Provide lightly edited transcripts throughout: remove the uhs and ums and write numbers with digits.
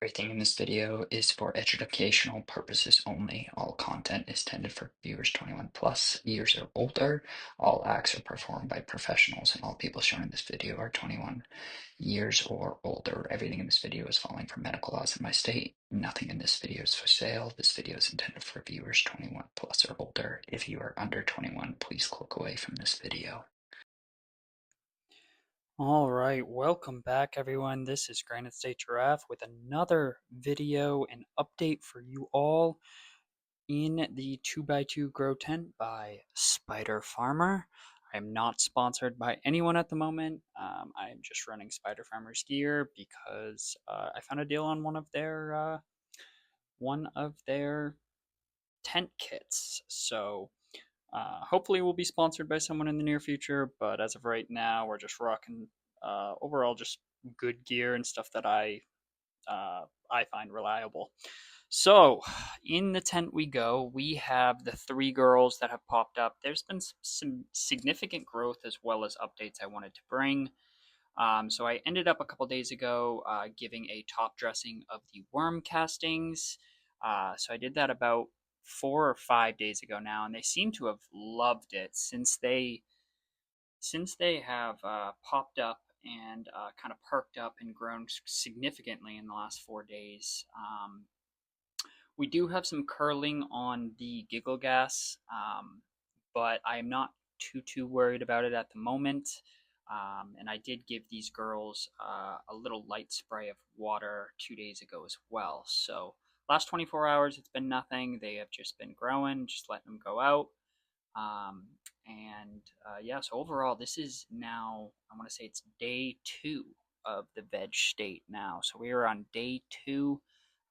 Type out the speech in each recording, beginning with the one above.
Everything in this video is for educational purposes only. All content is intended for viewers 21 plus years or older. All acts are performed by professionals, and all people shown in this video are 21 years or older. Everything in this video is following from medical laws in my state. Nothing in this video is for sale. This video is intended for viewers 21 plus or older. If you are under 21, please click away from this video. All right, welcome back, everyone. This is Granite State Giraffe with another video and update for you all in the 2x2 Grow Tent by Spider Farmer. I am not sponsored by anyone at the moment. I am just running Spider Farmer's gear because I found a deal on one of their tent kits. So hopefully we'll be sponsored by someone in the near future, but as of right now, we're just rocking overall just good gear and stuff that I find reliable. So in the tent we go. We have the three girls that have popped up. There's been some significant growth as well as updates I wanted to bring. So I ended up a couple days ago giving a top dressing of the worm castings. So I did that about 4 or 5 days ago now, and they seem to have loved it since they have popped up and kind of perked up and grown significantly in the last 4 days. We do have some curling on the giggle gas, but I am not too worried about it at the moment. And I did give these girls a little light spray of water 2 days ago as well. So last 24 hours, it's been nothing. They have just been growing, just letting them go out. Um, yeah, so overall, this is now, I want to say it's day 2 of the veg state now. So we are on day 2.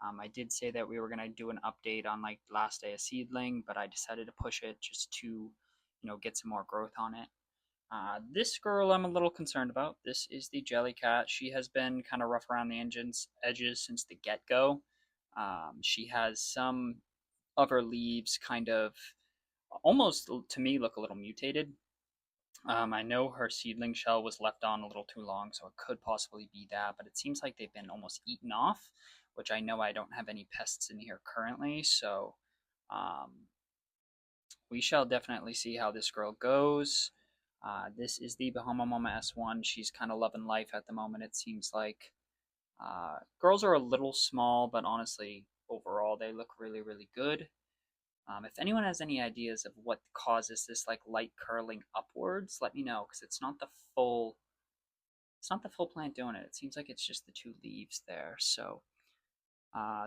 I did say that we were going to do an update on like last day of seedling, but I decided to push it just to, get some more growth on it. This girl I'm a little concerned about. This is the Jellycat. She has been kind of rough around the edges since the get-go. She has some of her leaves kind of almost to me look a little mutated. I know her seedling shell was left on a little too long, so it could possibly be that, but it seems like they've been almost eaten off, which I know I don't have any pests in here currently, so um, we shall definitely see how this girl goes. This is the Bahama Mama S1. She's kind of loving life at the moment, it seems like. Girls are a little small, but honestly, overall, they look really, really good. If anyone has any ideas of what causes this like light curling upwards, let me know because it's not the full plant doing it. It seems like it's just the two leaves there. So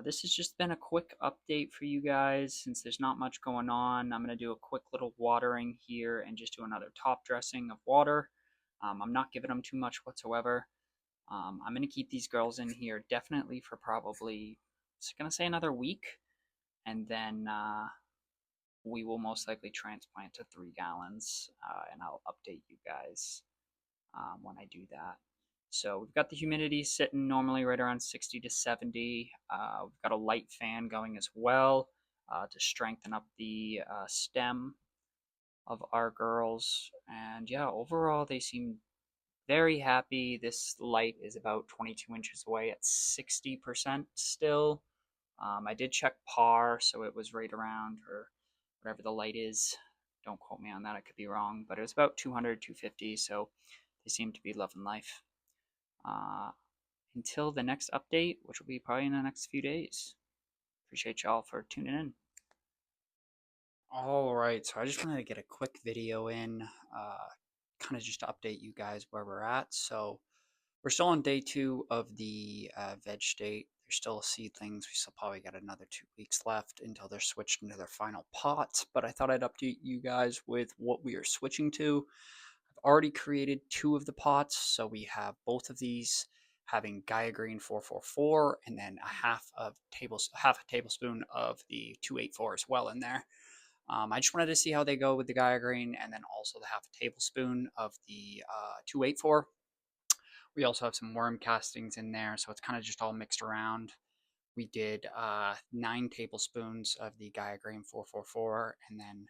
this has just been a quick update for you guys since there's not much going on. I'm gonna do a quick little watering here and just do another top dressing of water. I'm not giving them too much whatsoever. I'm gonna keep these girls in here definitely for probably, it's gonna say another week, and then we will most likely transplant to 3 gallons, and I'll update you guys when I do that. So we've got the humidity sitting normally right around 60 to 70. We've got a light fan going as well to strengthen up the stem of our girls. And yeah, overall they seem very happy. This light is about 22 inches away at 60% still. I did check par, so it was right around, or whatever the light is. Don't quote me on that, I could be wrong, but it was about 200, 250, so they seem to be loving life. Uh, until the next update, which will be probably in the next few days. Appreciate y'all for tuning in. All right, so I just wanted to get a quick video in, kind of just to update you guys where we're at. So we're still on day 2 of the veg state. There's still seedlings. We still probably got another 2 weeks left until they're switched into their final pots. But I thought I'd update you guys with what we are switching to. I've already created 2 of the pots, so we have both of these having Gaia Green 444 and then half a tablespoon of the 284 as well in there. I just wanted to see how they go with the Gaia Green and then also the half a tablespoon of the 284. We also have some worm castings in there, so it's kind of just all mixed around. We did 9 tablespoons of the Gaia Green 444 and then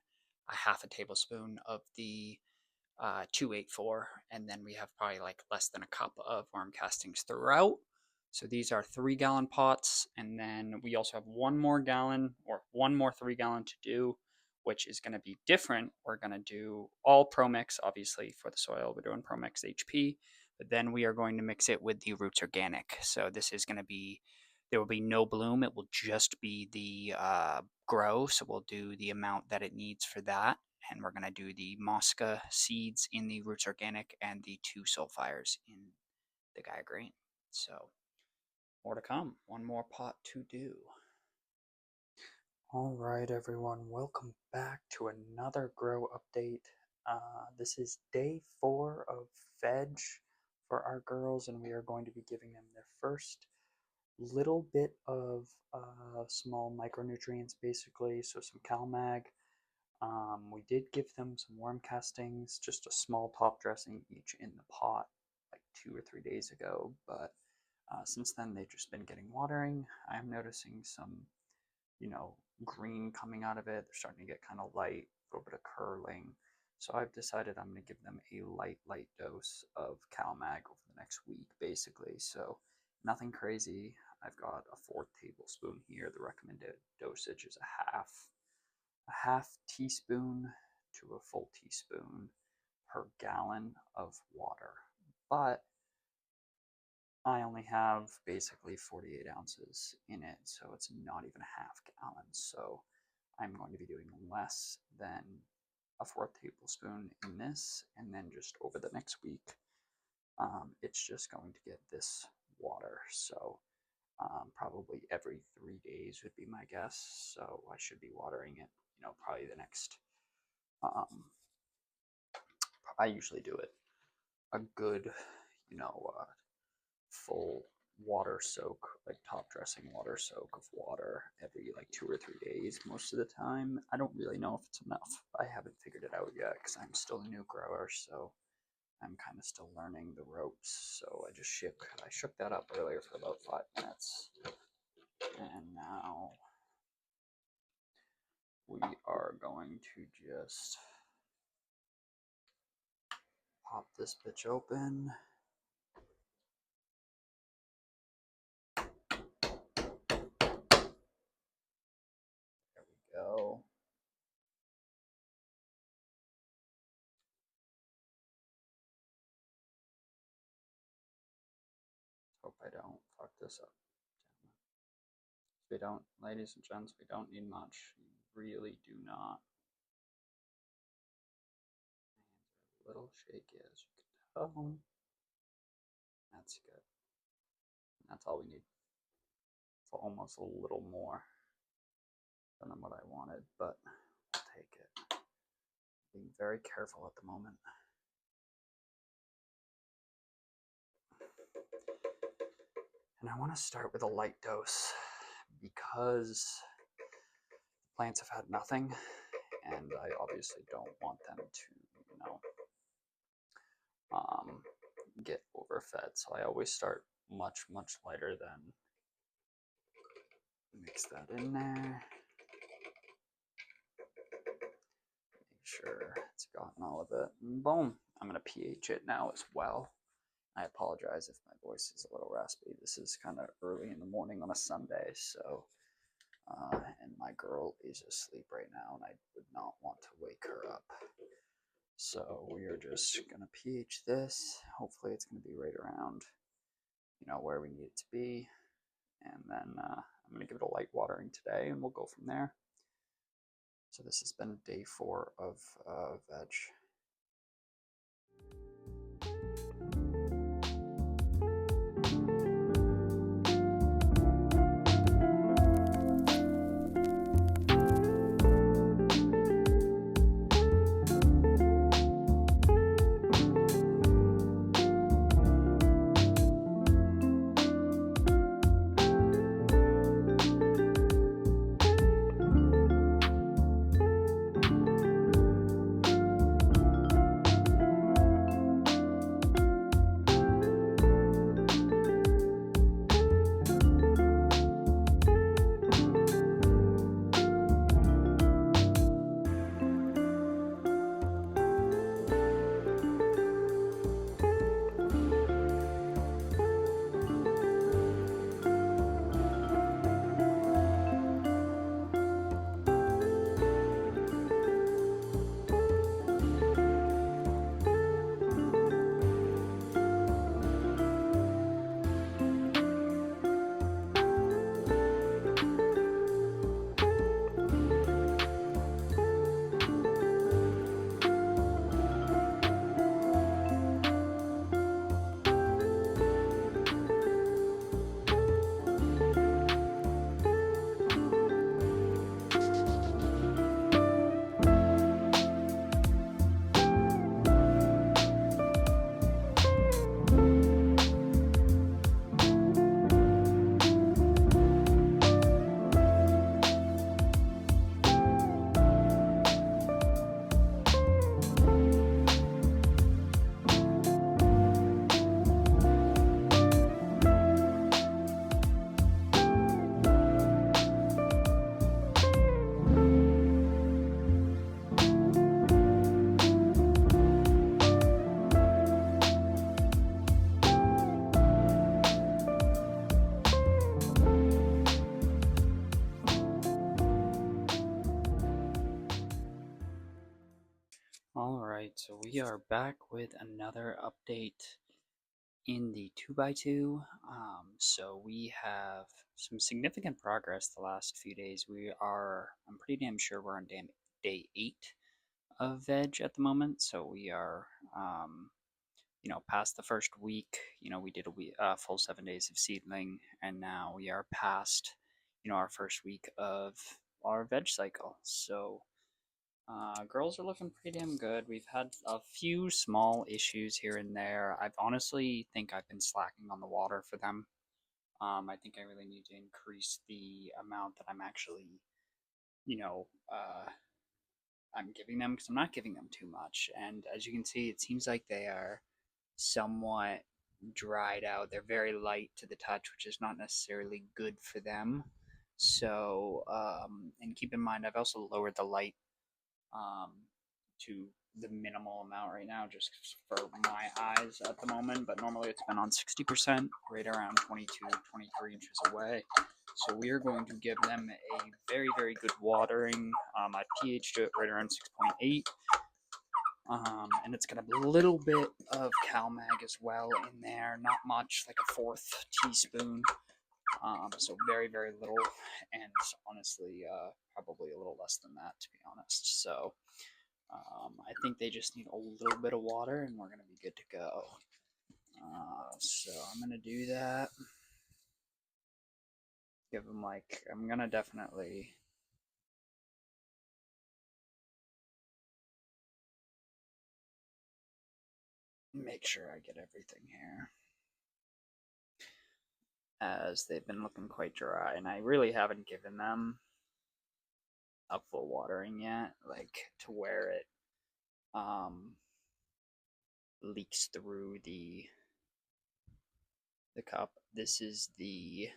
a half a tablespoon of the 284, and then we have probably like less than a cup of worm castings throughout. So these are 3-gallon pots, and then we also have one more 3-gallon to do, which is going to be different. We're going to do all Pro Mix, obviously, for the soil. We're doing Pro Mix HP, but then we are going to mix it with the Roots Organic. So this is going to be, there will be no bloom. It will just be the grow. So we'll do the amount that it needs for that. And we're going to do the Mosca seeds in the Roots Organic and the 2 sulfires in the Gaia Green. So more to come. One more pot to do. All right, everyone. Welcome back to another grow update. This is day 4 of veg for our girls, and we are going to be giving them their first little bit of small micronutrients, basically. So some CalMag. We did give them some worm castings, just a small top dressing each in the pot, like 2 or 3 days ago, but since then, they've just been getting watering. I'm noticing some, green coming out of it. They're starting to get kind of light, a little bit of curling. So I've decided I'm going to give them a light dose of CalMag over the next week, basically. So nothing crazy. I've got a 4th tablespoon here. The recommended dosage is a half teaspoon to a full teaspoon per gallon of water. But I only have basically 48 ounces in it, so it's not even a half gallon. So I'm going to be doing less than a 4th tablespoon in this, and then just over the next week, it's just going to get this water. So probably every 3 days would be my guess. So I should be watering it, probably the next. I usually do it a good, full water soak, like top dressing water soak of water every like 2 or 3 days most of the time. I don't really know if it's enough. I haven't figured it out yet because I'm still a new grower, so I'm kind of still learning the ropes. So I shook that up earlier for about 5 minutes, and now we are going to just pop this bitch open. There we go. Hope I don't fuck this up. We don't, ladies and gents, we don't need much. You really do not. My hands are a little shaky, as you can tell. That's good. And that's all we need. It's almost a little more than what I wanted, but I'll take it. Being very careful at the moment. And I want to start with a light dose because plants have had nothing, and I obviously don't want them to, get overfed. So I always start much lighter than. Mix that in there. Make sure it's gotten all of it. And boom. I'm going to pH it now as well. I apologize if my voice is a little raspy. This is kind of early in the morning on a Sunday, so and my girl is asleep right now, and I would not want to wake her up. So we are just going to pH this. Hopefully it's going to be right around, where we need it to be. And then I'm going to give it a light watering today, and we'll go from there. So this has been day 4 of veg. Alright, so we are back with another update in the 2x2. So we have some significant progress the last few days. I'm pretty damn sure we're on day 8 of veg at the moment. So we are, past the first week. We did a full 7 days of seedling, and now we are past, our first week of our veg cycle. So girls are looking pretty damn good. We've had a few small issues here and there. I've honestly think I've been slacking on the water for them. I think I really need to increase the amount that I'm actually, you know, uh, I'm giving them, because I'm not giving them too much. And as you can see, it seems like they are somewhat dried out. They're very light to the touch, which is not necessarily good for them. So, and keep in mind, I've also lowered the light um, to the minimal amount right now, just for my eyes at the moment. But normally it's been on 60%, right around 22, 23 inches away. So we are going to give them a very, very good watering. I pH to it right around 6.8. And it's gonna be a little bit of CalMag as well in there, not much, like a fourth teaspoon. So very, very little, and honestly, probably a little less than that, to be honest. So I think they just need a little bit of water, and we're gonna be good to go. So I'm gonna do that. Give them I'm gonna definitely make sure I get everything here, as they've been looking quite dry, and I really haven't given them a full watering yet, like to where it um, leaks through the cup. This is the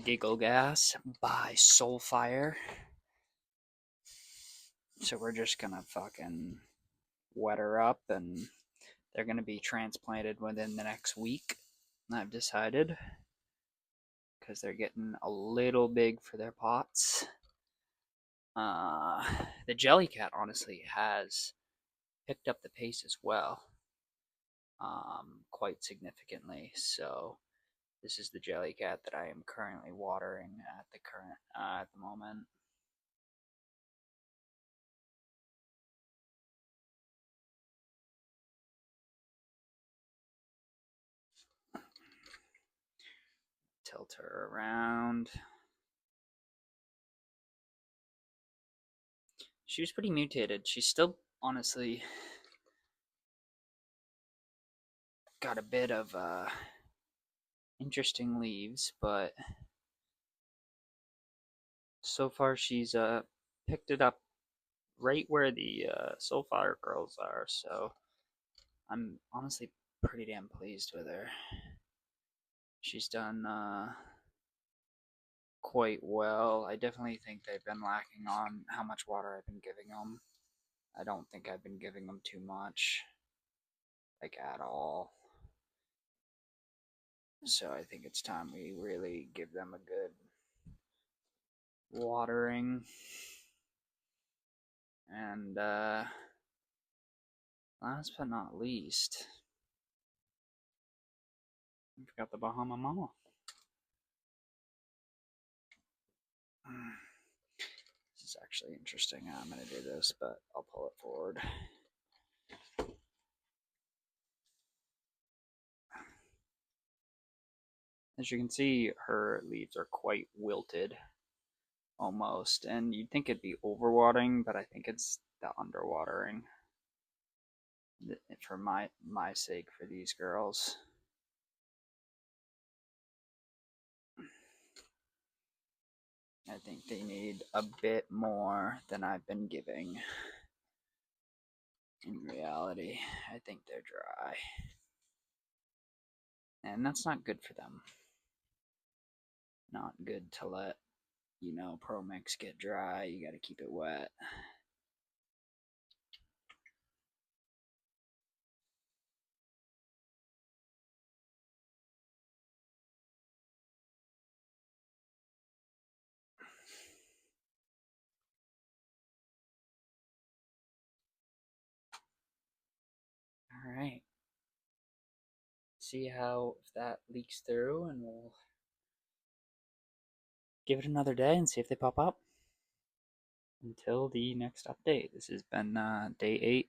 Giggle Gas by Soulfire. So we're just gonna fucking wet her up, and they're gonna be transplanted within the next week, I've decided, because they're getting a little big for their pots. The Jellycat honestly has picked up the pace as well, quite significantly. So this is the Jellycat that I am currently watering at the moment. Tilt her around. She was pretty mutated. She's still honestly got a bit of interesting leaves, but so far she's picked it up right where the Soulfire girls are. So I'm honestly pretty damn pleased with her. She's done quite well. I definitely think they've been lacking on how much water I've been giving them. I don't think I've been giving them too much, like at all. So I think it's time we really give them a good watering. And last but not least, we've got the Bahama Mama. This is actually interesting. I'm going to do this, but I'll pull it forward. As you can see, her leaves are quite wilted, almost, and you'd think it'd be overwatering, but I think it's the underwatering for my sake for these girls. I think they need a bit more than I've been giving. In reality, I think they're dry. And that's not good for them. Not good to let, Pro Mix get dry. You gotta keep it wet. see how if that leaks through, and we'll give it another day and see if they pop up until the next update. This has been day 8